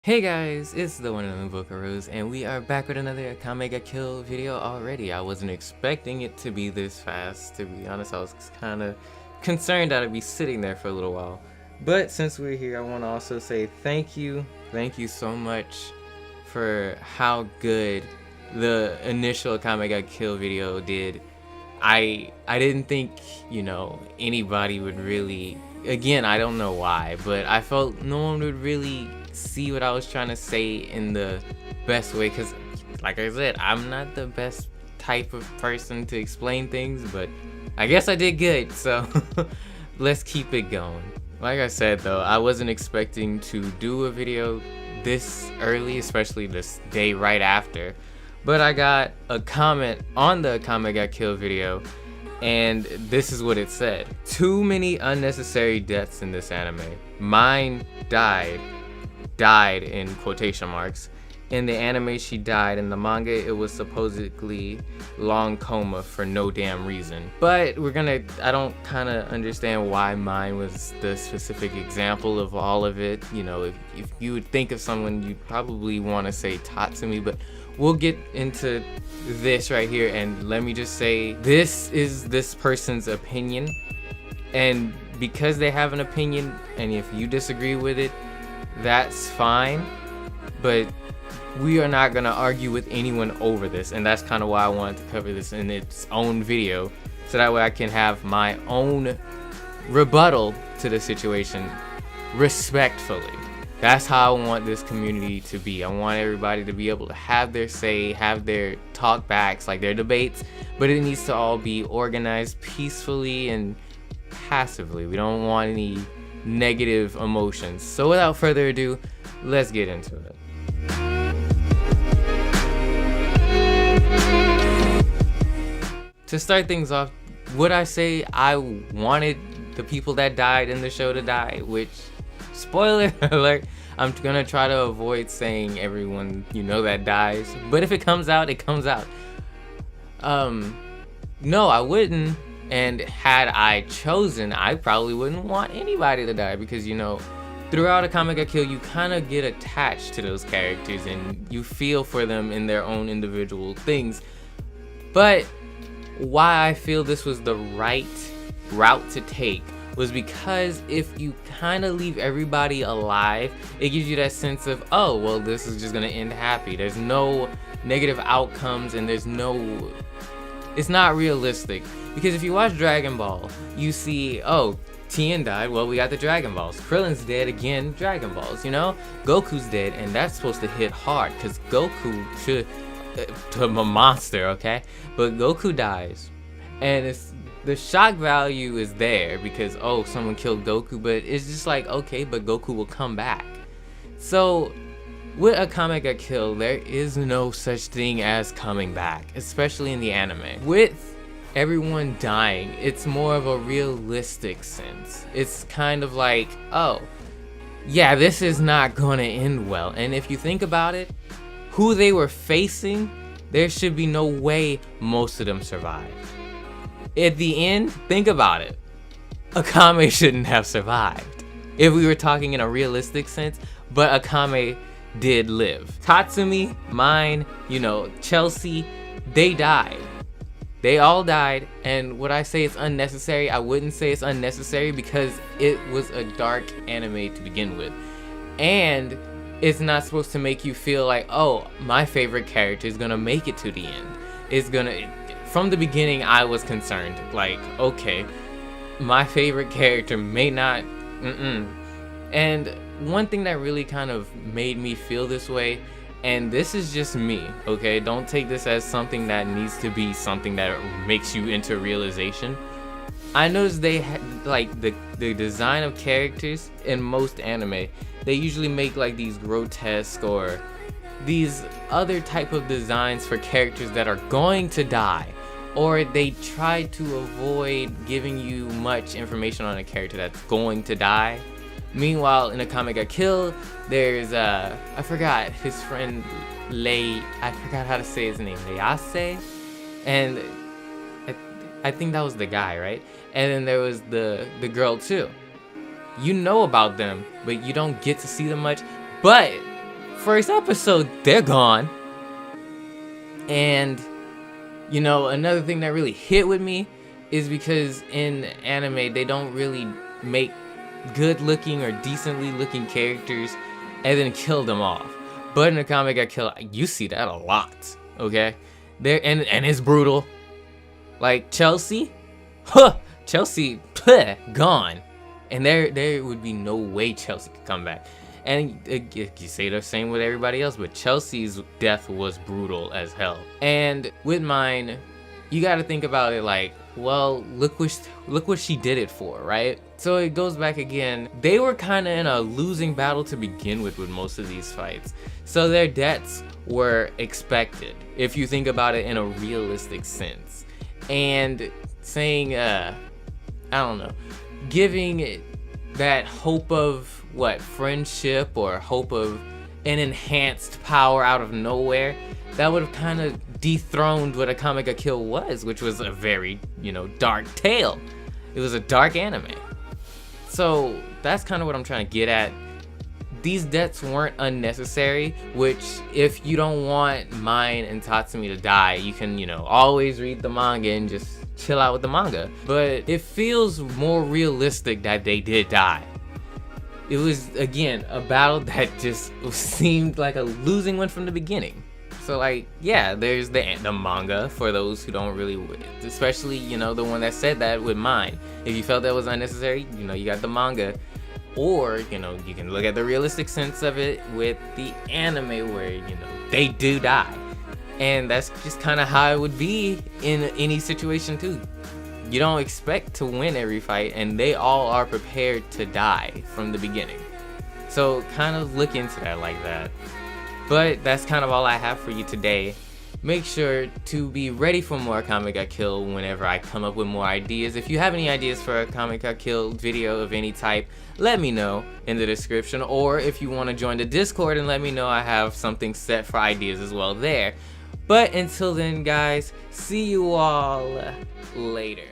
Hey guys, it's the one and only VocaRose, and we are back with another Akame Ga Kill video already. I wasn't expecting it to be this fast, to be honest. I was kind of concerned that I'd be sitting there for a little while. But since we're here, I want to also say thank you so much for how good the initial Akame Ga Kill video did. I didn't think, anybody would really, again, I don't know why, but I felt no one would really see what I was trying to say in the best way, because like I said, I'm not the best type of person to explain things, but I guess I did good, so let's keep it going. Like I said though, I wasn't expecting to do a video this early, especially this day right after, but I got a comment on the Akame Ga Kill video, and this is what it said. Too many unnecessary deaths in this anime. Mine died in quotation marks. In the anime she died, in the manga it was supposedly long coma for no damn reason. But I don't kind of understand why mine was the specific example of all of it. You know, if you would think of someone, you'd probably want to say Tatsumi, but we'll get into this right here, and let me just say, this is this person's opinion, and because they have an opinion, and if you disagree with it, that's fine, but we are not gonna argue with anyone over this, and that's kind of why I wanted to cover this in its own video, so that way I can have my own rebuttal to the situation respectfully. That's how I want this community to be. I want everybody to be able to have their say, have their talk backs, like their debates, but it needs to all be organized peacefully and passively. We don't want any negative emotions. So without further ado, let's get into it. To start things off, would I say I wanted the people that died in the show to die? Which, spoiler alert, I'm gonna try to avoid saying everyone that dies, but if it comes out, it comes out. No, I wouldn't. And had I chosen, I probably wouldn't want anybody to die, because throughout Akame Ga Kill you kind of get attached to those characters and you feel for them in their own individual things. But why I feel this was the right route to take was because if you kind of leave everybody alive, it gives you that sense of, oh, well, this is just gonna end happy. There's no negative outcomes, and it's not realistic. Because if you watch Dragon Ball, you see, oh, Tien died, well, we got the Dragon Balls. Krillin's dead, again, Dragon Balls, Goku's dead, and that's supposed to hit hard, because Goku should, to a monster, okay? But Goku dies, and the shock value is there, because, oh, someone killed Goku, but it's just like, okay, but Goku will come back. So, with Akame Ga Kill, there is no such thing as coming back, especially in the anime. With everyone dying, it's more of a realistic sense. It's kind of like, oh, yeah, this is not gonna end well. And if you think about it, who they were facing, there should be no way most of them survived. At the end, think about it. Akame shouldn't have survived, if we were talking in a realistic sense, but Akame did live. Tatsumi, mine, Chelsea, they died. They all died, and would I say it's unnecessary? I wouldn't say it's unnecessary, because it was a dark anime to begin with. And it's not supposed to make you feel like, oh, my favorite character is gonna make it to the end. From the beginning, I was concerned, like, okay, my favorite character may not, And one thing that really kind of made me feel this way, and this is just me, okay? Don't take this as something that needs to be something that makes you into realization. I noticed they had, like, the design of characters in most anime, they usually make like these grotesque or these other type of designs for characters that are going to die, or they try to avoid giving you much information on a character that's going to die. Meanwhile, in Akame Ga Kill, there's I forgot his friend I forgot how to say his name, Lease, and I think that was the guy, right? And then there was the girl too. You know about them, but you don't get to see them much. But first episode, they're gone. And, you know, another thing that really hit with me is because in anime, they don't really make good looking or decently looking characters and then kill them off. But in Akame Ga Kill, you see that a lot, okay? And it's brutal. Like Chelsea, Chelsea, gone. And there would be no way Chelsea could come back. And you say the same with everybody else, but Chelsea's death was brutal as hell. And with mine, you got to think about it like, well, look what she did it for, right? So it goes back again. They were kind of in a losing battle to begin with most of these fights. So their deaths were expected, if you think about it in a realistic sense. And saying, I don't know, giving that hope of friendship or hope of an enhanced power out of nowhere, that would have kind of dethroned what Akame Ga Kill was, which was a very, dark tale. It was a dark anime. So that's kind of what I'm trying to get at. These deaths weren't unnecessary, which if you don't want mine and Tatsumi to die, you can, always read the manga and just chill out with the manga. But it feels more realistic that they did die. It was, again, a battle that just seemed like a losing one from the beginning. So, like, yeah, there's the manga for those who don't really, especially, the one that said that with mine. If you felt that was unnecessary, you got the manga. Or, you can look at the realistic sense of it with the anime where, they do die. And that's just kind of how it would be in any situation, too. You don't expect to win every fight, and they all are prepared to die from the beginning. So kind of look into that like that. But that's kind of all I have for you today. Make sure to be ready for more Akame Ga Kill whenever I come up with more ideas. If you have any ideas for a Akame Ga Kill video of any type, let me know in the description. Or if you want to join the Discord and let me know, I have something set for ideas as well there. But until then, guys, see you all later.